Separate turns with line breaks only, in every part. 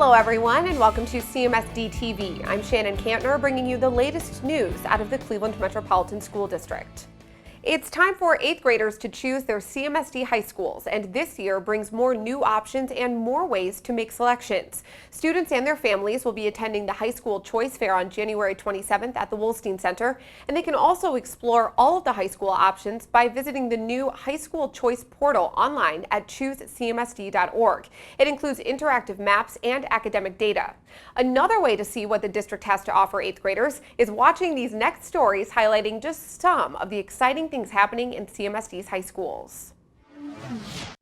Hello everyone and welcome to CMSD TV. I'm Shannon Cantner bringing you the latest news out of the Cleveland Metropolitan School District. It's time for 8th graders to choose their CMSD high schools, and this year brings more new options and more ways to make selections. Students and their families will be attending the High School Choice Fair on January 27th at the Wolstein Center, and they can also explore all of the high school options by visiting the new High School Choice portal online at choosecmsd.org. It includes interactive maps and academic data. Another way to see what the district has to offer 8th graders is watching these next stories highlighting just some of the exciting things happening in CMSD's high schools.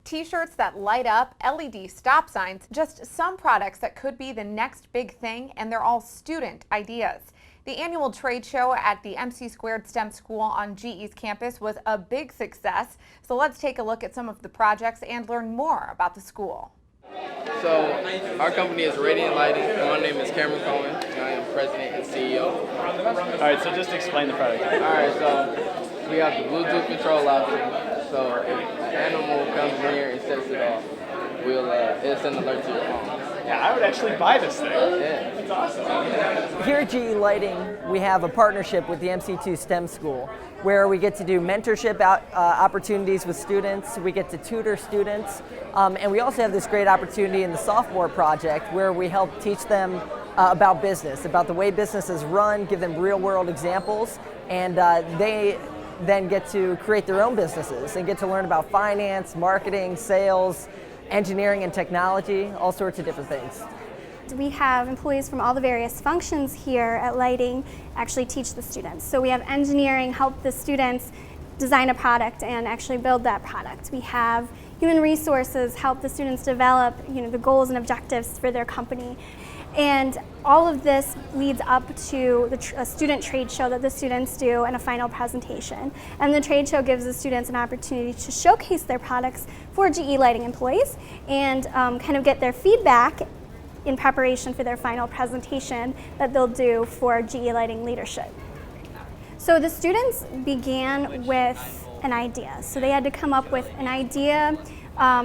T-shirts that light up, LED stop signs, just some products that could be the next big thing, and they're all student ideas. The annual trade show at the MC² STEM School on GE's campus was a big success, so let's take a look at some of the projects and learn more about the school.
So, our company is Radiant Lighting, and my name is Cameron Cohen, and I am president and CEO.
All right, so just explain the product.
All right, so we have the Bluetooth control option. So if an animal comes near and sets it off, it'll send an alert to your phone.
Yeah, I would actually buy this thing.
Yeah.
It's awesome.
Here at GE Lighting, we have a partnership with the MC2 STEM School where we get to do mentorship opportunities with students, we get to tutor students, and we also have this great opportunity in the sophomore project where we help teach them about business, about the way businesses run, give them real-world examples, and they then get to create their own businesses and get to learn about finance, marketing, sales, engineering and technology, all sorts of different things.
We have employees from all the various functions here at Lighting actually teach the students. So we have engineering help the students design a product and actually build that product. We have human resources help the students develop, the goals and objectives for their company. And all of this leads up to a student trade show that the students do and a final presentation. And the trade show gives the students an opportunity to showcase their products for GE Lighting employees and kind of get their feedback in preparation for their final presentation that they'll do for GE Lighting leadership. So the students began with an idea. So they had to come up with an idea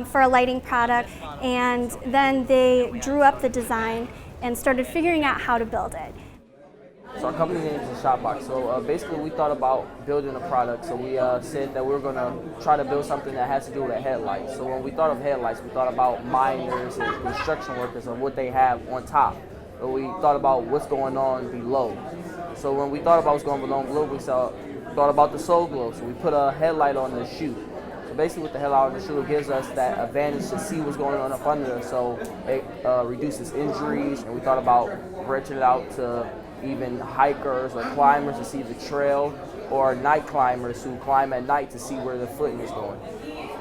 for a lighting product, and then they drew up the design and started figuring out how to build it.
So our company name is Shopbox. So basically we thought about building a product. So we said that we were going to try to build something that has to do with a headlight. So when we thought of headlights, we thought about miners and construction workers and what they have on top. So we thought about what's going on below. So when we thought about what's going on below, we thought about the soul glow. So we put a headlight on the shoe. So basically with the headlight on the shoe, it gives us that advantage to see what's going on up under us. So it reduces injuries, and we thought about branching it out to even hikers or climbers to see the trail, or night climbers who climb at night to see where their footing is going.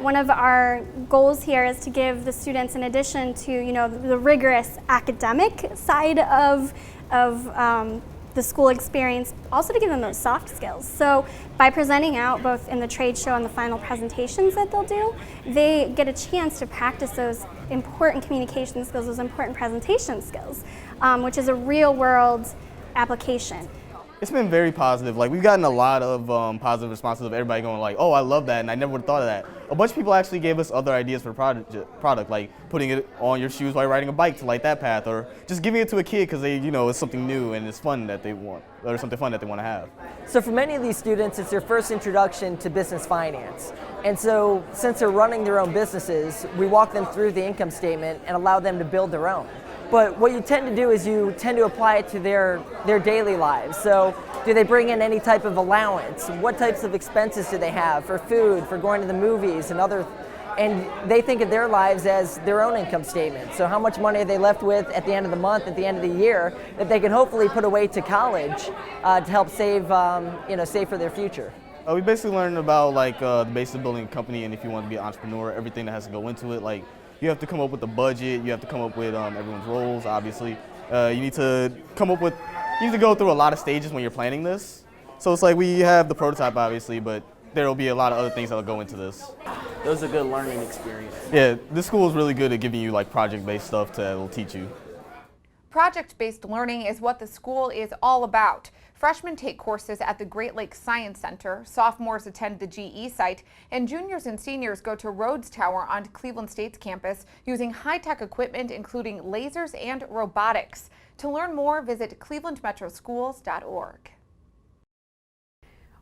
One of our goals here is to give the students, in addition to the rigorous academic side of the school experience, also to give them those soft skills. So by presenting out both in the trade show and the final presentations that they'll do, they get a chance to practice those important communication skills, those important presentation skills, which is a real world application.
It's been very positive. Like, we've gotten a lot of positive responses of everybody going like, oh, I love that, and I never would have thought of that. A bunch of people actually gave us other ideas for the product, like putting it on your shoes while riding a bike to light that path, or just giving it to a kid because they, it's something new and it's fun that they want, or something fun that they want to have.
So for many of these students, it's their first introduction to business finance. And so since they're running their own businesses, we walk them through the income statement and allow them to build their own. But what you tend to do is you tend to apply it to their daily lives. So do they bring in any type of allowance? What types of expenses do they have for food, for going to the movies and they think of their lives as their own income statement. So how much money are they left with at the end of the month, at the end of the year, that they can hopefully put away to college to help save, save for their future.
We basically learned about the basics of building a company, and if you want to be an entrepreneur, everything that has to go into it. Like, you have to come up with a budget, you have to come up with everyone's roles, obviously. You need to go through a lot of stages when you're planning this. So it's like we have the prototype, obviously, but there will be a lot of other things that will go into this.
It was a good learning experience.
Yeah, this school is really good at giving you project-based stuff that will teach you.
Project-based learning is what the school is all about. Freshmen take courses at the Great Lakes Science Center, sophomores attend the GE site, and juniors and seniors go to Rhodes Tower on Cleveland State's campus using high-tech equipment including lasers and robotics. To learn more, visit clevelandmetroschools.org.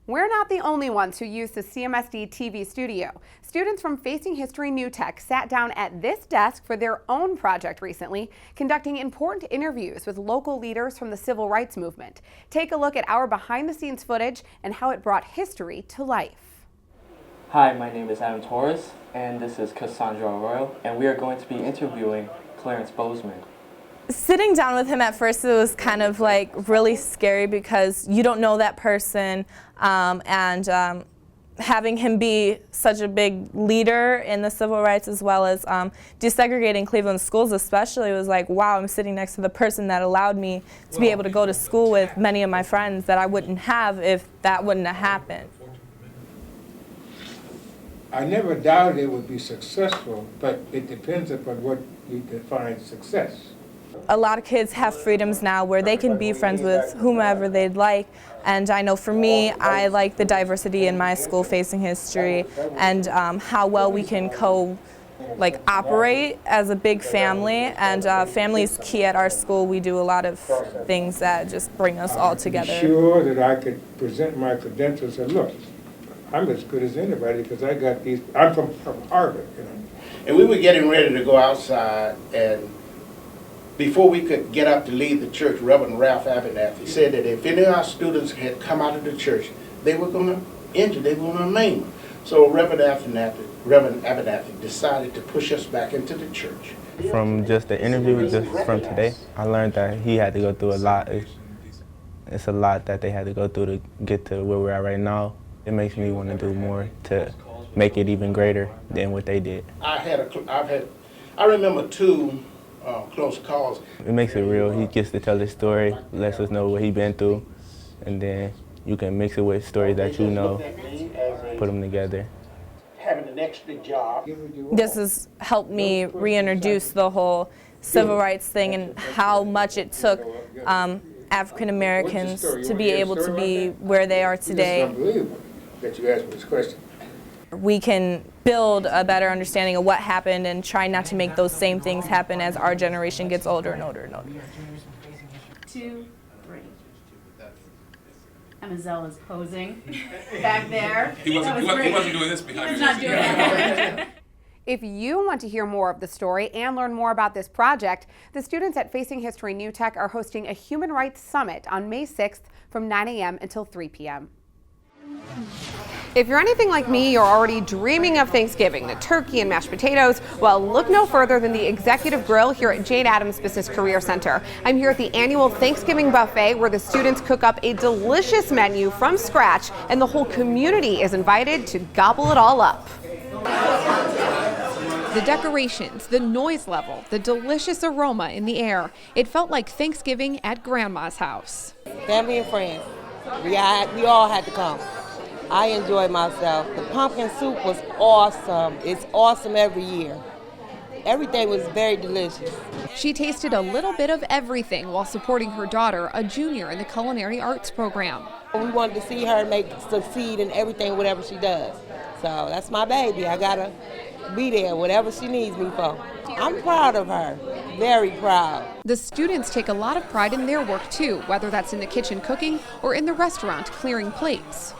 We're not the only ones who use the CMSD TV studio. Students from Facing History New Tech sat down at this desk for their own project recently, conducting important interviews with local leaders from the civil rights movement. Take a look at our behind-the-scenes footage and how it brought history to life.
Hi, my name is Adam Torres, and this is Cassandra Arroyo, and we are going to be interviewing Clarence Bozeman.
Sitting down with him at first, it was kind of like really scary because you don't know that person, and having him be such a big leader in the civil rights as well as desegregating Cleveland schools especially was like, wow, I'm sitting next to the person that allowed me to be able to go to school with many of my friends that I wouldn't have if that wouldn't have happened.
I never doubted it would be successful, but it depends upon what you define success.
A lot of kids have freedoms now where they can be friends with whomever they'd like, and I know for me, I like the diversity in my school, Facing History, and how well we can operate as a big family, and family is key at our school. We do a lot of things that just bring us all together.
I'm sure that I could present my credentials and look, I'm as good as anybody because I got these, I'm from Harvard, you know.
And we were getting ready to go outside, and before we could get up to leave the church, Reverend Ralph Abernathy said that if any of our students had come out of the church, they were going to injure, they were going to maim them. So Reverend Abernathy decided to push us back into the church.
From just the interview, just from today, I learned that he had to go through a lot. It's a lot that they had to go through to get to where we're at right now. It makes me want to do more to make it even greater than what they did.
I remember two close calls.
It makes it real. He gets to tell his story, lets us know what he's been through, and then you can mix it with stories that you know, put them together.
Having an extra job.
This has helped me reintroduce the whole civil rights thing and how much it took African Americans to be able to be where they are today.
It's unbelievable that you asked me this question.
We can build a better understanding of what happened and try not to make those same things happen as our generation gets older and older and older.
2, 3. Amazel is posing back there.
He wasn't doing this behind me.
He's not doing it.
If you want to hear more of the story and learn more about this project, the students at Facing History New Tech are hosting a Human Rights Summit on May 6th from 9 a.m. until 3 p.m. If you're anything like me, you're already dreaming of Thanksgiving, the turkey and mashed potatoes. Well, look no further than the Executive Grill here at Jane Addams Business Career Center. I'm here at the annual Thanksgiving buffet where the students cook up a delicious menu from scratch and the whole community is invited to gobble it all up. The decorations, the noise level, the delicious aroma in the air. It felt like Thanksgiving at Grandma's house.
Family and friends. We all had to come. I enjoyed myself. The pumpkin soup was awesome. It's awesome every year. Everything was very delicious.
She tasted a little bit of everything while supporting her daughter, a junior in the culinary arts program.
We wanted to see her succeed in everything, whatever she does. So that's my baby. I gotta be there, whatever she needs me for. I'm proud of her, very proud.
The students take a lot of pride in their work too, whether that's in the kitchen cooking or in the restaurant clearing plates.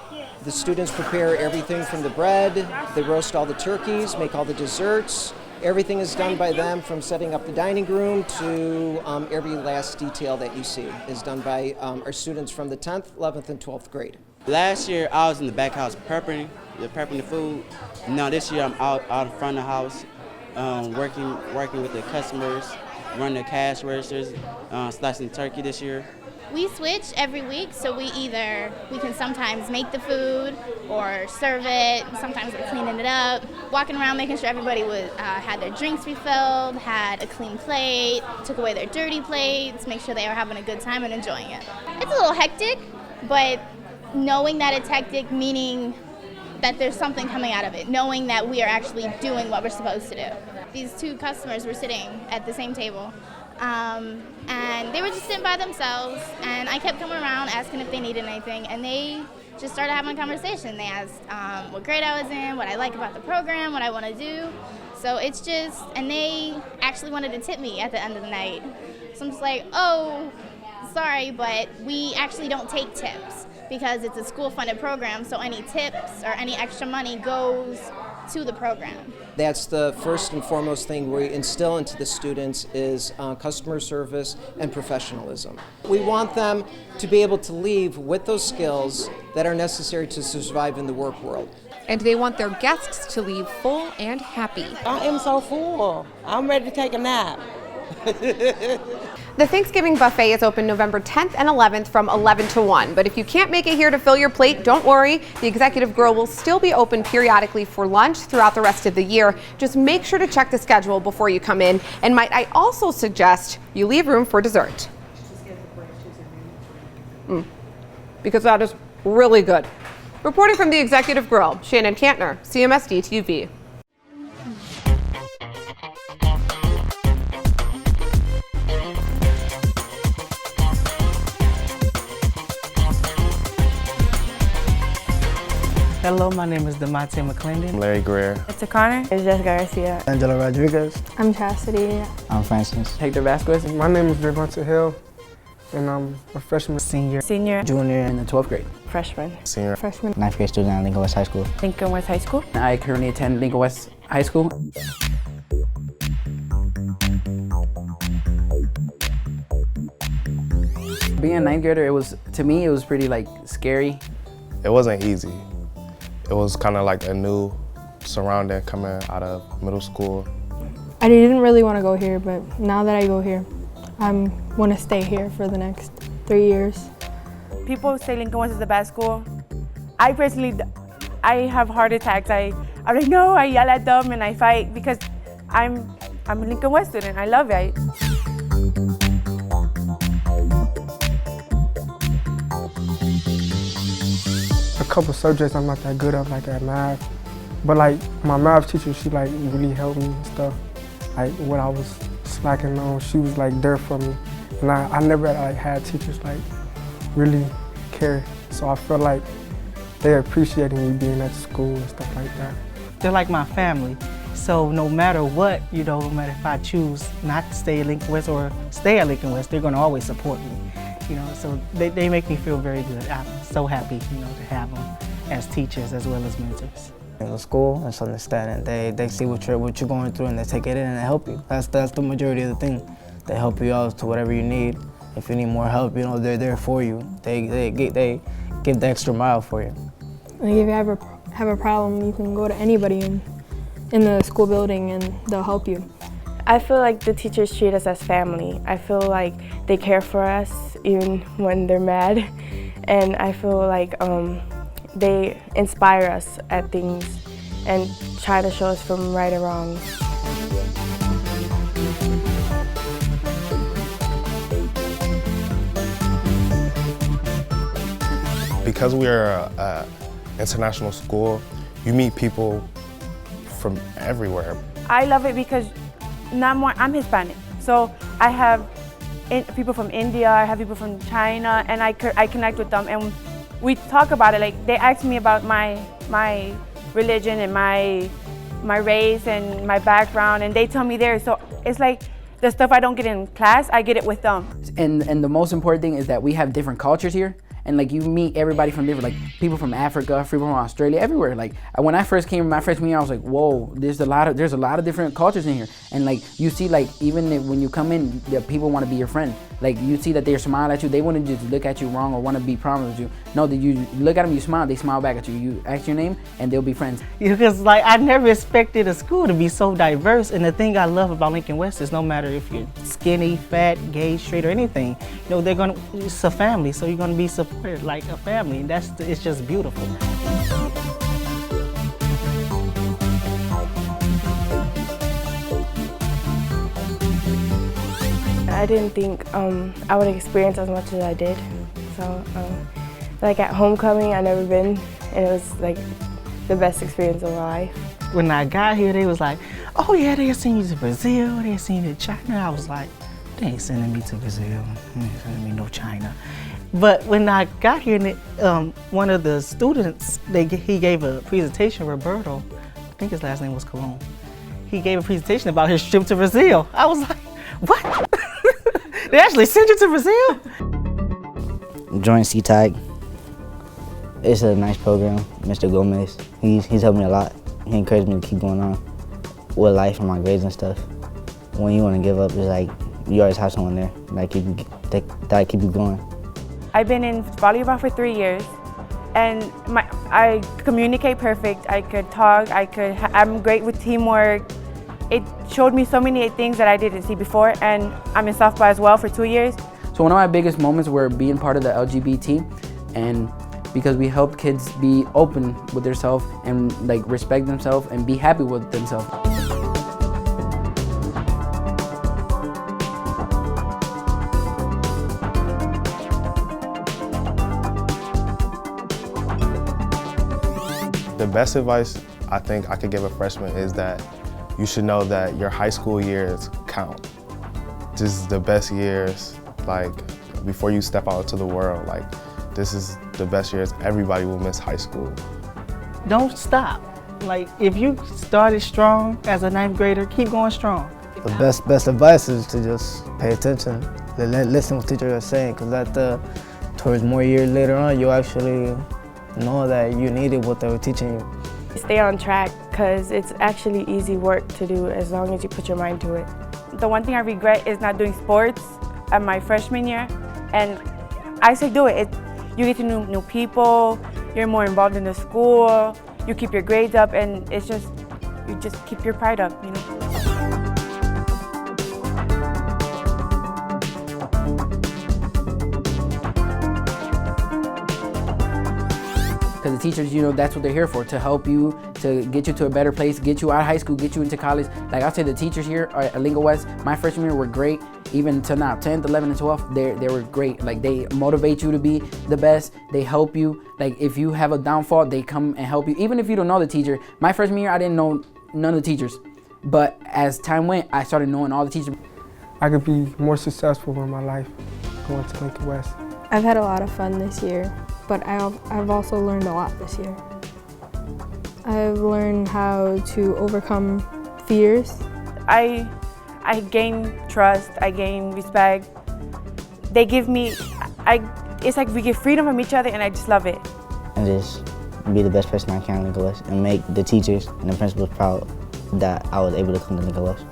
The students prepare everything from the bread, they roast all the turkeys, make all the desserts. Everything is done by them, from setting up the dining room to every last detail that you see is done by our students from the 10th, 11th, and 12th grade.
Last year I was in the back house prepping the food. Now this year I'm out in front of the house, working with the customers, running the cash registers, slicing turkey this year.
We switch every week, so we can sometimes make the food or serve it. Sometimes we're cleaning it up, walking around making sure everybody had their drinks refilled, had a clean plate, took away their dirty plates, make sure they were having a good time and enjoying it. It's a little hectic, but knowing that it's hectic, meaning that there's something coming out of it, knowing that we are actually doing what we're supposed to do. These two customers were sitting at the same table. and they were just sitting by themselves, and I kept coming around asking if they needed anything, and they just started having a conversation. They asked what grade I was in, what I like about the program, what I want to do. So it's just, and they actually wanted to tip me at the end of the night. So I'm just like, oh, sorry, but we actually don't take tips because it's a school-funded program, so any tips or any extra money goes to the program.
That's the first and foremost thing we instill into the students is customer service and professionalism. We want them to be able to leave with those skills that are necessary to survive in the work world.
And they want their guests to leave full and happy.
I am so full. I'm ready to take a nap.
The Thanksgiving buffet is open November 10th and 11th from 11 to 1. But if you can't make it here to fill your plate, don't worry. The Executive Grill will still be open periodically for lunch throughout the rest of the year. Just make sure to check the schedule before you come in. And might I also suggest you leave room for dessert. Because that is really good. Reporting from the Executive Grill, Shannon Kantner, CMSD TV.
Hello, my name is Demonte McClendon.
Larry Greer.
It's Connor. It's Jessica Garcia.
Angela Rodriguez.
I'm Chastity.
I'm Francis.
Hector Vasquez.
My name is Devonta Hill, and I'm a freshman.
Senior.
Junior in the 12th grade.
Freshman.
Senior.
Freshman.
9th grade student at Lincoln West High School.
Lincoln West High School.
I currently attend Lincoln West High School. Being a 9th grader, to me, it was pretty scary.
It wasn't easy. It was kind of like a new surrounding coming out of middle school.
I didn't really want to go here, but now that I go here, I want to stay here for the next 3 years.
People say Lincoln West is the best school. I personally, I have heart attacks. I'm like, no, I yell at them and I fight because I'm a Lincoln West student. I love it.
A couple subjects I'm not that good at, like at math, but my math teacher, she really helped me and stuff. When I was slacking on, she was there for me, and I never had teachers really care. So I felt like they appreciated me being at school and stuff like that.
They're like my family. So no matter what, no matter if I choose not to stay at Lincoln West or stay at Lincoln West, they're going to always support me. So they make me feel very good. I'm so happy, to have them as teachers as well as mentors.
In the school, it's understanding. They see what you're going through and they take it in and they help you. That's the majority of the thing. They help you out to whatever you need. If you need more help, they're there for you. They give the extra mile for you.
If you have a problem, you can go to anybody in the school building and they'll help you.
I feel like the teachers treat us as family. I feel like they care for us even when they're mad. And I feel like they inspire us at things and try to show us from right and wrong.
Because we are an international school, you meet people from everywhere.
I love it because I'm Hispanic, so I have people from India, I have people from China, and I connect with them, and we talk about it. They ask me about my religion and my race and my background, and they tell me theirs. So it's like the stuff I don't get in class, I get it with them.
And the most important thing is that we have different cultures here. And you meet everybody from different, people from Africa, people from Australia, everywhere. When I first came my freshman year, I was like, whoa, there's a lot of different cultures in here. And you see, even when you come in, the people want to be your friend. You see that they smile at you. They wouldn't just look at you wrong or want to be problems with you. No, that you look at them, you smile, they smile back at you. You ask your name, and they'll be friends.
Because I never expected a school to be so diverse. And the thing I love about Lincoln West is no matter if you're skinny, fat, gay, straight, or anything, it's a family. So you're gonna be supported like a family. It's just beautiful. I didn't think I would experience as much as I did. So, at homecoming, I've never been, and it was the best experience of my life. When I got here, they was like, oh yeah, they seen you to Brazil, they seen you to China. I was like,
They ain't sending me to Brazil. They ain't sending me no China. But when I got here, one of the students, he gave a presentation, Roberto, I think his last name was Colon. He gave a presentation about his trip to Brazil. I was like, what? They actually sent you to Brazil?
Join CTAG. It's a nice program. Mr. Gomez, he's helped me a lot. He encouraged me to keep going on with life and my grades and stuff. When you want to give up, it's like you always have someone there that keep you going.
I've been in volleyball for 3 years, and I communicate perfect. I could talk. I'm great with teamwork. It showed me so many things that I didn't see before, and I'm in softball as well for 2 years.
So one of my biggest moments were being part of the LGBT, and because we help kids be open with themselves and like respect themselves and be happy with themselves.
The best advice I think I could give a freshman is that you should know that your high school years count. This is the best years, like before you step out into the world. Like this is the best years. Everybody will miss high school.
Don't stop. Like if you started strong as a 9th grader, keep going strong.
The best advice is to just pay attention, listen what teachers are saying, because towards more years later on, you actually know that you needed what they were teaching you.
Stay on track, because it's actually easy work to do as long as you put your mind to it. The one thing I regret is not doing sports at my freshman year, and I say do it. You get to know new people, you're more involved in the school, you keep your grades up, and you just keep your pride up, you know.
Because the teachers, that's what they're here for, to help you, to get you to a better place, get you out of high school, get you into college. Like I'll say the teachers here at Lingo West, my freshman year were great. Even until now, 10th, 11th, and 12th, they were great. Like they motivate you to be the best. They help you. Like if you have a downfall, they come and help you. Even if you don't know the teacher. My freshman year, I didn't know none of the teachers. But as time went, I started knowing all the teachers.
I could be more successful in my life going to Lincoln West.
I've had a lot of fun this year, but I've also learned a lot this year. I've learned how to overcome fears.
I gain trust, I gain respect. They give me, it's like we get freedom from each other, and I just love it.
And just be the best person I can in Lincoln West and make the teachers and the principals proud that I was able to come to Lincoln West.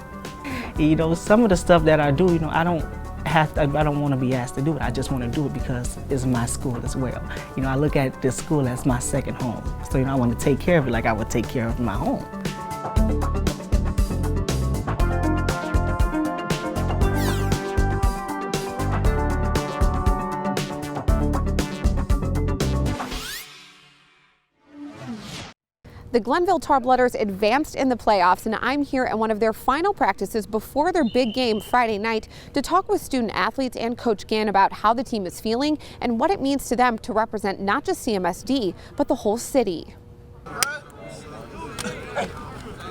Some of the stuff that I do, I don't want to be asked to do it. I just want to do it because it's my school as well. I look at this school as my second home. So, I want to take care of it like I would take care of my home.
The Glenville Tarblooders advanced in the playoffs, and I'm here at one of their final practices before their big game Friday night to talk with student athletes and Coach Ginn about how the team is feeling and what it means to them to represent not just CMSD, but the whole city.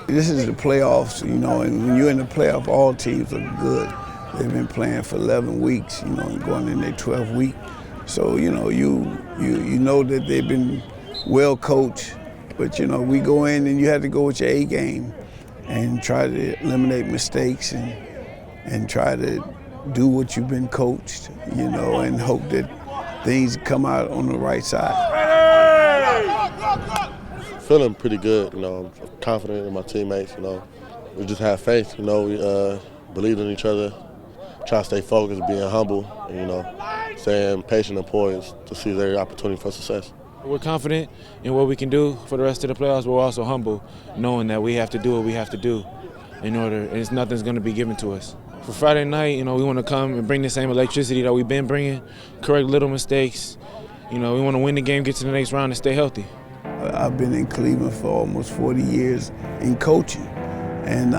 This is the playoffs, and when you're in the playoff, all teams are good. They've been playing for 11 weeks, and going in their 12th week. So, you know that they've been well coached. But we go in and you have to go with your A game and try to eliminate mistakes and try to do what you've been coached, and hope that things come out on the right side.
Feeling pretty good, I'm confident in my teammates, We just have faith, we believe in each other, try to stay focused, being humble, and, staying patient and poised to seize every opportunity for success.
We're confident in what we can do for the rest of the playoffs. We're also humble, knowing that we have to do what we have to do in order, and nothing's going to be given to us. For Friday night, we want to come and bring the same electricity that we've been bringing, correct little mistakes. We want to win the game, get to the next round, and stay healthy.
I've been in Cleveland for almost 40 years in coaching, and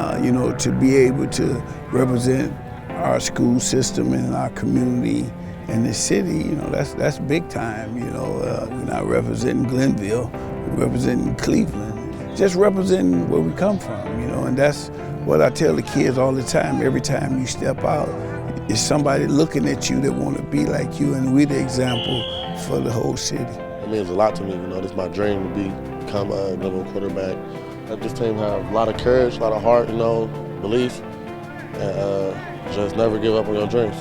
to be able to represent our school system and our community in the city, that's big time. We're not representing Glenville, we're representing Cleveland, just representing where we come from, and that's what I tell the kids all the time. Every time you step out, it's somebody looking at you that want to be like you, and we're the example for the whole city.
It means a lot to me, you know, this is my dream to become a number one quarterback. This team have a lot of courage, a lot of heart, you know, belief, and just never give up on your dreams.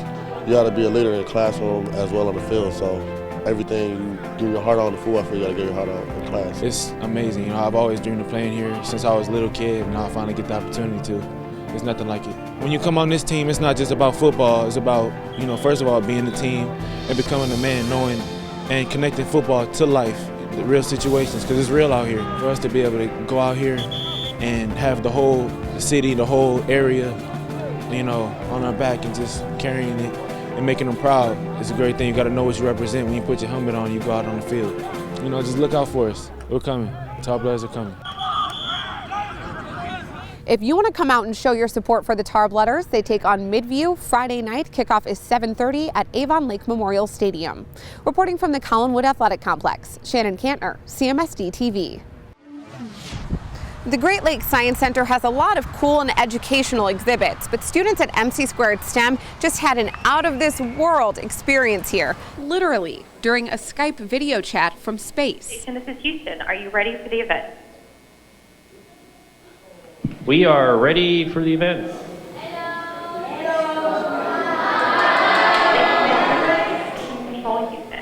You gotta be a leader in the classroom as well on the field, so everything you give your heart on the football field, you gotta give your heart on in class.
It's amazing, you know, I've always dreamed of playing here since I was a little kid, and now I finally get the opportunity to. There's nothing like it. When you come on this team, it's not just about football, it's about, you know, first of all, being a team and becoming a man, knowing and connecting football to life, the real situations, because it's real out here. For us to be able to go out here and have the whole city, the whole area, you know, on our back and just carrying it and making them proud, it's a great thing. You got to know what you represent. When you put your helmet on, you go out on the field. You know, just look out for us. We're coming. Tar Blooders are coming.
If you want to come out and show your support for the Tar Blooders, they take on Midview Friday night. Kickoff is 7:30 at Avon Lake Memorial Stadium. Reporting from the Collinwood Athletic Complex, Shannon Kantner, CMSD TV. The Great Lakes Science Center has a lot of cool and educational exhibits, but students at MC Squared STEM just had an out-of-this-world experience here, literally during a Skype video chat from space.
This is Houston. Are you ready for the event?
We are ready for the event.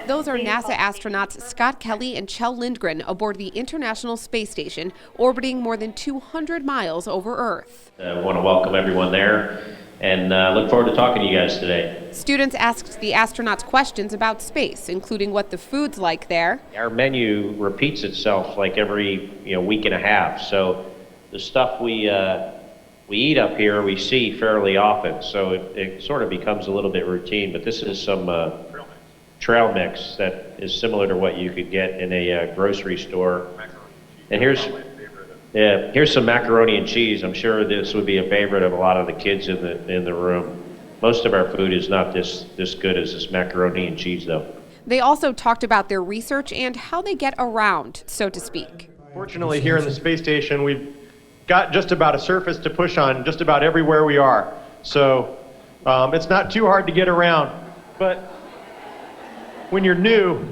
Those are NASA astronauts Scott Kelly and Kjell Lindgren aboard the International Space Station, orbiting more than 200 miles over Earth.
I want to welcome everyone there and look forward to talking to you guys today.
Students asked the astronauts questions about space, including what the food's like there.
Our menu repeats itself like every week and a half, so the stuff we eat up here we see fairly often, so it sort of becomes a little bit routine. But this is some trail mix that is similar to what you could get in a grocery store. And here's some macaroni and cheese. I'm sure this would be a favorite of a lot of the kids in the room. Most of our food is not this good as this macaroni and cheese, though.
They also talked about their research and how they get around, so to speak.
Fortunately, here in the space station, we've got just about a surface to push on just about everywhere we are. So it's not too hard to get around. But when you're new,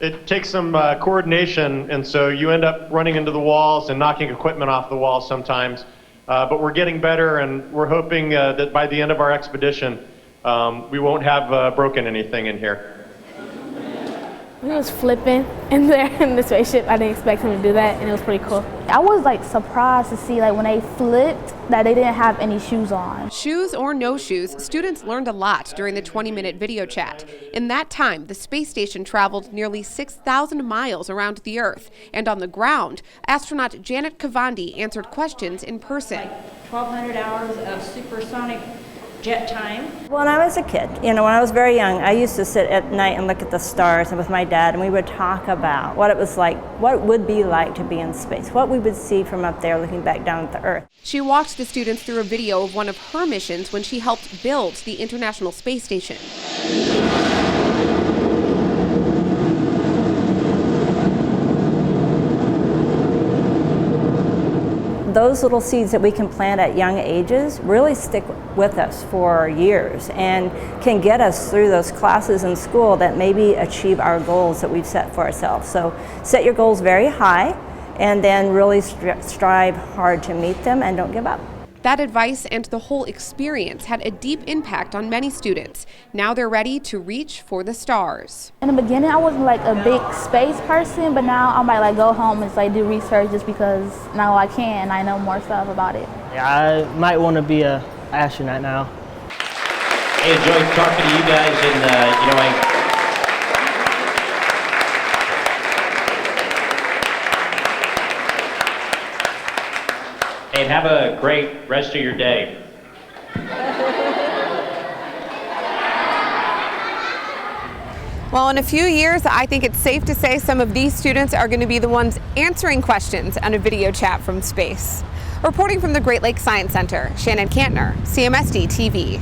it takes some coordination, and so you end up running into the walls and knocking equipment off the walls sometimes. But we're getting better, and we're hoping that by the end of our expedition, we won't have broken anything in here.
He was flipping in there in the spaceship. I didn't expect him to do that, and it was pretty cool. I was surprised to see when they flipped that they didn't have any shoes on.
Shoes or no shoes, students learned a lot during the 20-minute video chat. In that time, the space station traveled nearly 6,000 miles around the Earth, and on the ground, astronaut Janet Kavandi answered questions in person.
1,200 hours of supersonic jet time.
When I was a kid, when I was very young, I used to sit at night and look at the stars and with my dad, and we would talk about what it was like, what it would be like to be in space, what we would see from up there looking back down at the Earth.
She walked the students through a video of one of her missions when she helped build the International Space Station.
Those little seeds that we can plant at young ages really stick with us for years and can get us through those classes in school that maybe achieve our goals that we've set for ourselves. So set your goals very high and then really strive hard to meet them and don't give up.
That advice and the whole experience had a deep impact on many students. Now they're ready to reach for the stars.
In the beginning, I wasn't a big space person, but now I might go home and do research just because now I can. I know more stuff about it.
Yeah, I might want to be an astronaut now.
Hey, enjoyed talking to you guys, and and have a great rest of your day.
Well, in a few years, I think it's safe to say some of these students are going to be the ones answering questions on a video chat from space. Reporting from the Great Lakes Science Center, Shannon Kantner, CMSD TV.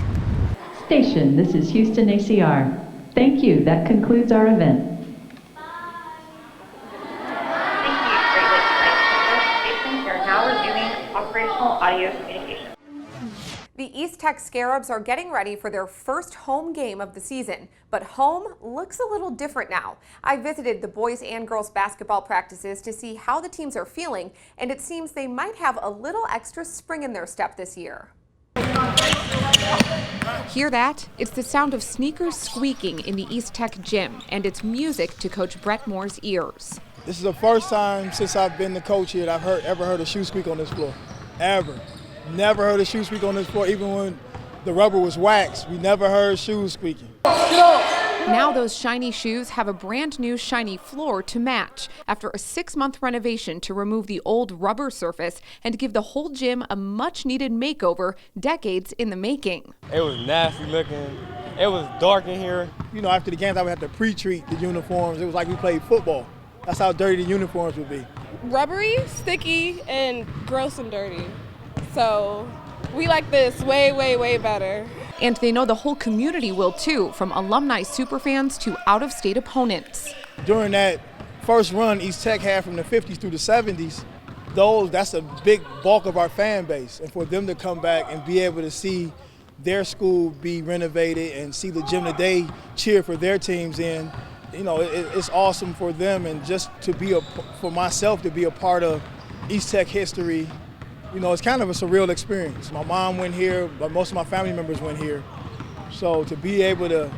Station, this is Houston ACR. Thank you. That concludes our event.
Operational audio communication.
The East Tech Scarabs are getting ready for their first home game of the season, but home looks a little different now. I visited the boys and girls basketball practices to see how the teams are feeling, and it seems they might have a little extra spring in their step this year. Hear that? It's the sound of sneakers squeaking in the East Tech gym, and it's music to Coach Brett Moore's ears.
This is the first time since I've been the coach here that I've ever heard a shoe squeak on this floor, ever. Never heard a shoe squeak on this floor, even when the rubber was waxed. We never heard shoes squeaking.
Now those shiny shoes have a brand new shiny floor to match after a 6-month renovation to remove the old rubber surface and give the whole gym a much-needed makeover, decades in the making.
It was nasty looking. It was dark in here. You know, after the games, I would have to pre-treat the uniforms. It was like we played football. That's how dirty the uniforms would be.
Rubbery, sticky, and gross and dirty. So we like this way, way, way better.
And they know the whole community will too, from alumni superfans to out-of-state opponents.
During that first run East Tech had from the 50s through the 70s, that's a big bulk of our fan base. And for them to come back and be able to see their school be renovated and see the gym that they cheer for their teams in, you know, it's awesome for them, and just to be for myself to be a part of East Tech history. You know, it's kind of a surreal experience. My mom went here, but most of my family members went here. So to be able to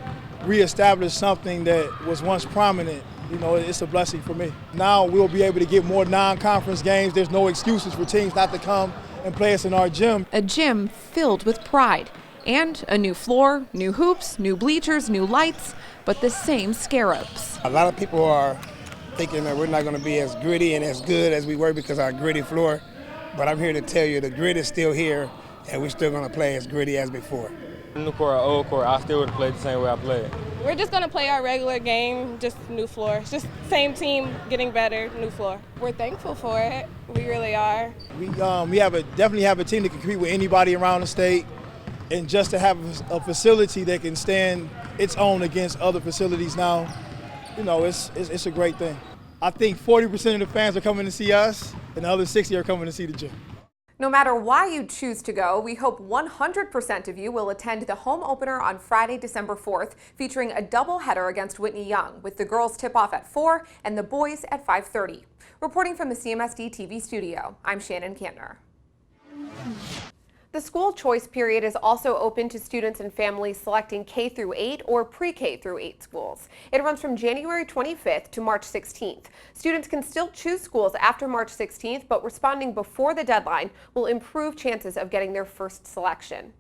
reestablish something that was once prominent, you know, it's a blessing for me. Now we'll be able to get more non-conference games. There's no excuses for teams not to come and play us in our gym.
A gym filled with pride. And a new floor, new hoops, new bleachers, new lights, but the same Scarabs.
A lot of people are thinking that we're not going to be as gritty and as good as we were because of our gritty floor. But I'm here to tell you the grit is still here, and we're still going to play as gritty as before.
New court or old court, I still would have played the same way I played.
We're just going to play our regular game, just new floor. It's just same team, getting better, new floor. We're thankful for it. We really are.
We definitely have a team that can compete with anybody around the state, and just to have a facility that can stand its own against other facilities now, you know, it's a great thing. I think 40% of the fans are coming to see us, and the other 60 are coming to see the gym.
No matter why you choose to go, we hope 100% of you will attend the home opener on Friday, December 4th, featuring a doubleheader against Whitney Young, with the girls tip-off at 4 and the boys at 5:30. Reporting from the CMSD TV studio, I'm Shannon Kantner. The school choice period is also open to students and families selecting K-8 or pre-K-8 schools. It runs from January 25th to March 16th. Students can still choose schools after March 16th, but responding before the deadline will improve chances of getting their first selection.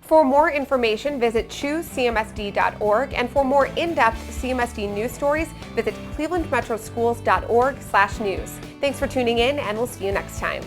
For more information, visit choosecmsd.org, and for more in-depth CMSD news stories, visit clevelandmetroschools.org/news. Thanks for tuning in, and we'll see you next time.